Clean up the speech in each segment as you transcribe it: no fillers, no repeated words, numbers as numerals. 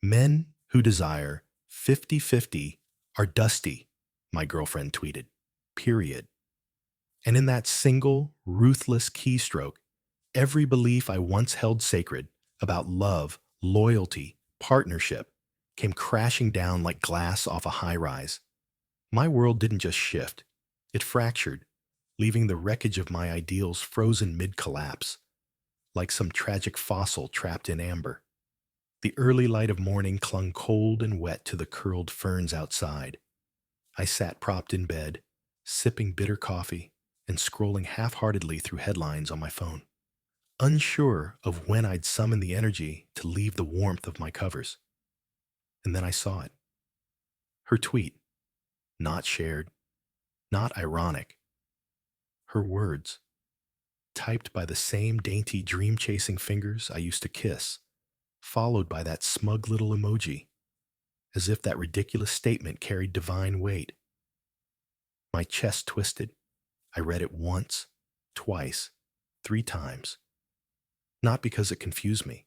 Men who desire 50-50 are dusty, my girlfriend tweeted. Period. And in that single, ruthless keystroke, every belief I once held sacred about love, loyalty, partnership came crashing down like glass off a high rise. My world didn't just shift, it fractured, leaving the wreckage of my ideals frozen mid-collapse, like some tragic fossil trapped in amber. The early light of morning clung cold and wet to the curled ferns outside. I sat propped in bed, sipping bitter coffee and scrolling half-heartedly through headlines on my phone, unsure of when I'd summon the energy to leave the warmth of my covers. And then I saw it. Her tweet, not shared, not ironic. Her words, typed by the same dainty dream-chasing fingers I used to kiss, followed by that smug little emoji, as if that ridiculous statement carried divine weight. My chest twisted. I read it once, twice, 3 times. Not because it confused me,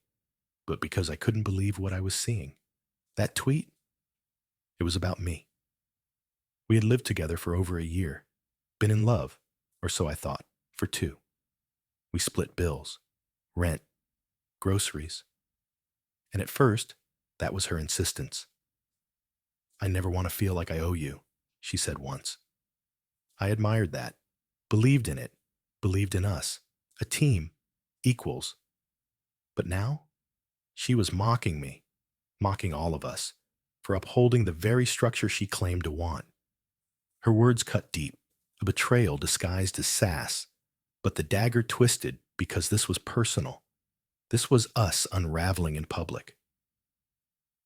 but because I couldn't believe what I was seeing. That tweet, it was about me. We had lived together for over a year, been in love, or so I thought, for 2. We split bills, rent, groceries. And at first, that was her insistence. I never want to feel like I owe you, she said once. I admired that, believed in it, believed in us, a team, equals. But now, she was mocking me, mocking all of us, for upholding the very structure she claimed to want. Her words cut deep, a betrayal disguised as sass, but the dagger twisted because this was personal. This was us unraveling in public.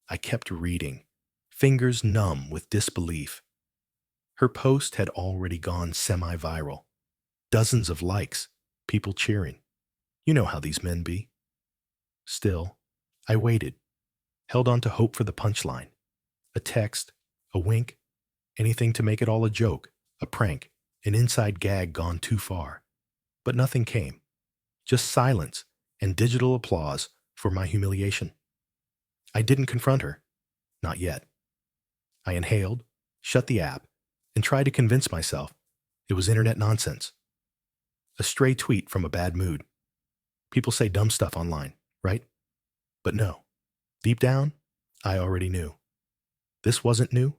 I kept reading, fingers numb with disbelief. Her post had already gone semi-viral. Dozens of likes, people cheering. You know how these men be. Still, I waited, held on to hope for the punchline. A text, a wink, anything to make it all a joke, a prank, an inside gag gone too far. But nothing came. Just silence and digital applause for my humiliation. I didn't confront her. Not yet. I inhaled, shut the app, and tried to convince myself it was internet nonsense. A stray tweet from a bad mood. People say dumb stuff online, right? But no. Deep down, I already knew. This wasn't new.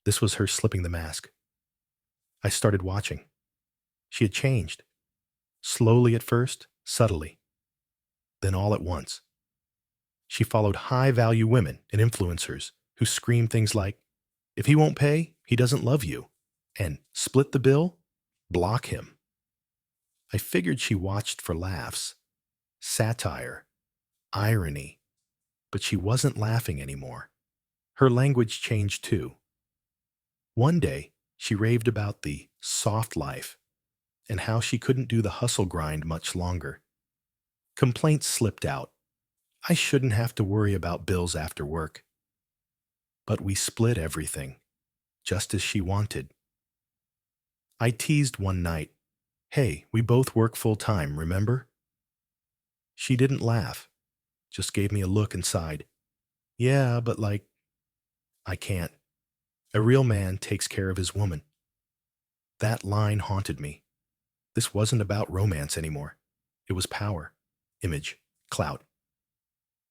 This was her slipping the mask. I started watching. She had changed. Slowly at first, subtly. Then all at once. She followed high-value women and influencers who scream things like, if he won't pay, he doesn't love you, and split the bill, block him. I figured she watched for laughs, satire, irony, but she wasn't laughing anymore. Her language changed too. One day, she raved about the soft life and how she couldn't do the hustle grind much longer. Complaints slipped out. I shouldn't have to worry about bills after work. But we split everything, just as she wanted. I teased one night, hey, we both work full-time, remember? She didn't laugh, just gave me a look and sighed. Yeah, but I can't. A real man takes care of his woman. That line haunted me. This wasn't about romance anymore. It was power, image, clout.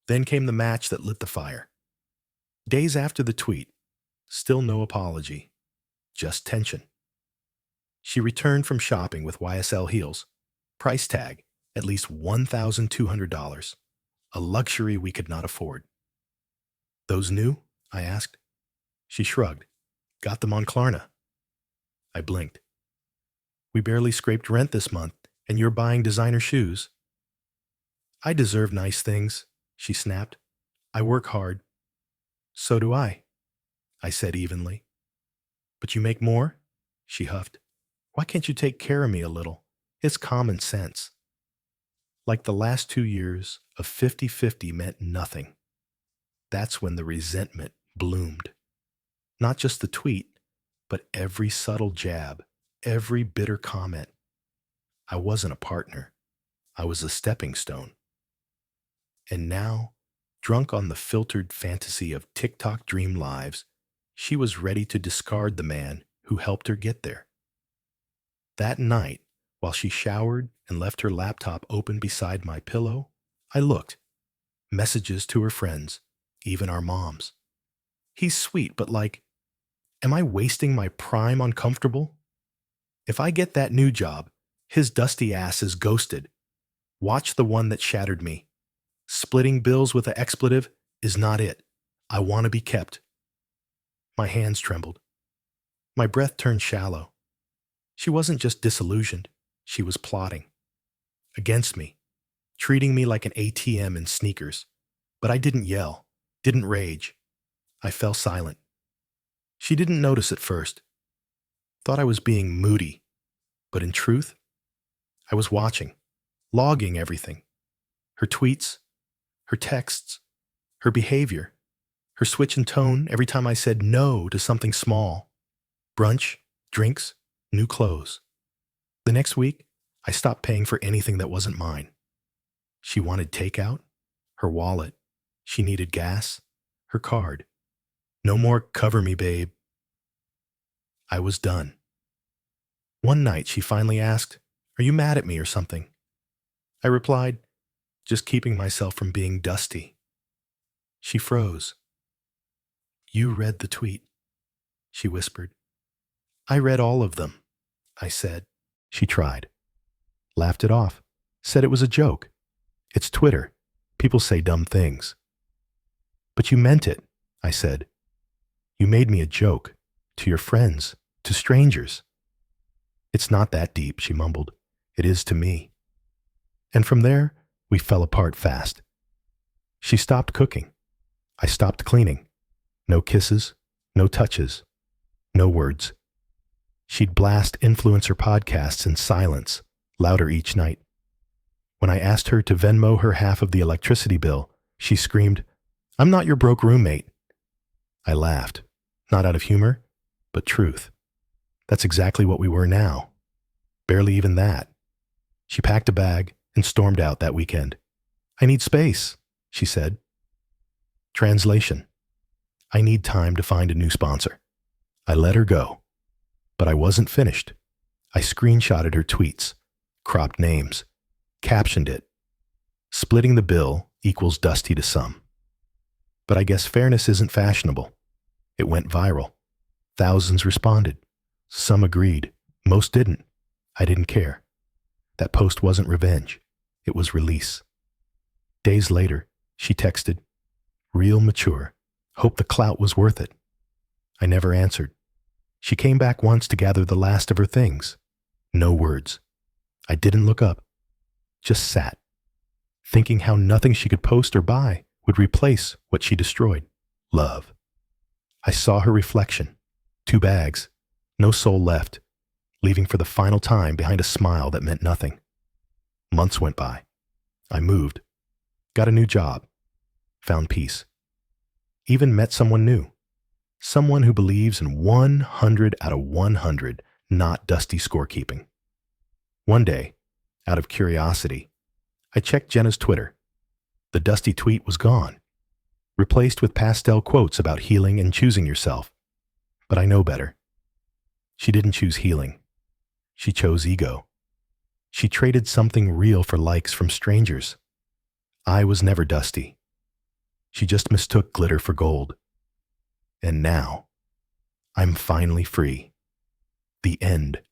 Then came the match that lit the fire. Days after the tweet, still no apology, just tension. She returned from shopping with YSL heels. Price tag, at least $1,200. A luxury we could not afford. Those new? I asked. She shrugged. Got them on Klarna. I blinked. We barely scraped rent this month, and you're buying designer shoes. I deserve nice things, she snapped. I work hard. So do I said evenly. But you make more? She huffed. Why can't you take care of me a little? It's common sense. Like the last 2 years of 50-50 meant nothing. That's when the resentment bloomed. Not just the tweet, but every subtle jab, every bitter comment. I wasn't a partner. I was a stepping stone. And now, Drunk on the filtered fantasy of TikTok dream lives, she was ready to discard the man who helped her get there. That night, while she showered and left her laptop open beside my pillow, I looked. Messages to her friends, even our moms. He's sweet, but like, am I wasting my prime on comfortable? If I get that new job, his dusty ass is ghosted. Watch the one that shattered me. Splitting bills with an expletive is not it. I want to be kept. My hands trembled. My breath turned shallow. She wasn't just disillusioned, she was plotting. Against me, treating me like an ATM in sneakers. But I didn't yell, didn't rage. I fell silent. She didn't notice at first. Thought I was being moody. But in truth, I was watching, logging everything. Her tweets, her texts, her behavior, her switch in tone every time I said no to something small. Brunch, drinks, new clothes. The next week, I stopped paying for anything that wasn't mine. She wanted takeout, her wallet. She needed gas, her card. No more cover me, babe. I was done. One night, she finally asked, "Are you mad at me or something?" I replied, "Just keeping myself from being dusty." She froze. "You read the tweet," she whispered. "I read all of them," I said. She tried. Laughed it off. Said it was a joke. It's Twitter. People say dumb things. "But you meant it," I said. "You made me a joke. To your friends. To strangers." "It's not that deep," she mumbled. "It is to me." And from there, we fell apart fast. She stopped cooking. I stopped cleaning. No kisses, no touches, no words. She'd blast influencer podcasts in silence, louder each night. When I asked her to Venmo her half of the electricity bill, she screamed, "I'm not your broke roommate." I laughed, not out of humor, but truth. That's exactly what we were now. Barely even that. She packed a bag and stormed out that weekend. "I need space," she said. Translation: I need time to find a new sponsor. I let her go. But I wasn't finished. I screenshotted her tweets, cropped names, captioned it. Splitting the bill equals dusty to some. But I guess fairness isn't fashionable. It went viral. Thousands responded. Some agreed. Most didn't. I didn't care. That post wasn't revenge. It was release. Days later, she texted, "Real mature. Hope the clout was worth it." I never answered. She came back once to gather the last of her things. No words. I didn't look up. Just sat, thinking how nothing she could post or buy would replace what she destroyed. Love. I saw her reflection. 2 bags. No soul left, leaving for the final time behind a smile that meant nothing. Months went by. I moved. Got a new job. Found peace. Even met someone new. Someone who believes in 100 out of 100 not dusty scorekeeping. One day, out of curiosity, I checked Jenna's Twitter. The dusty tweet was gone, replaced with pastel quotes about healing and choosing yourself. But I know better. She didn't choose healing. She chose ego. She traded something real for likes from strangers. I was never dusty. She just mistook glitter for gold. And now, I'm finally free. The end.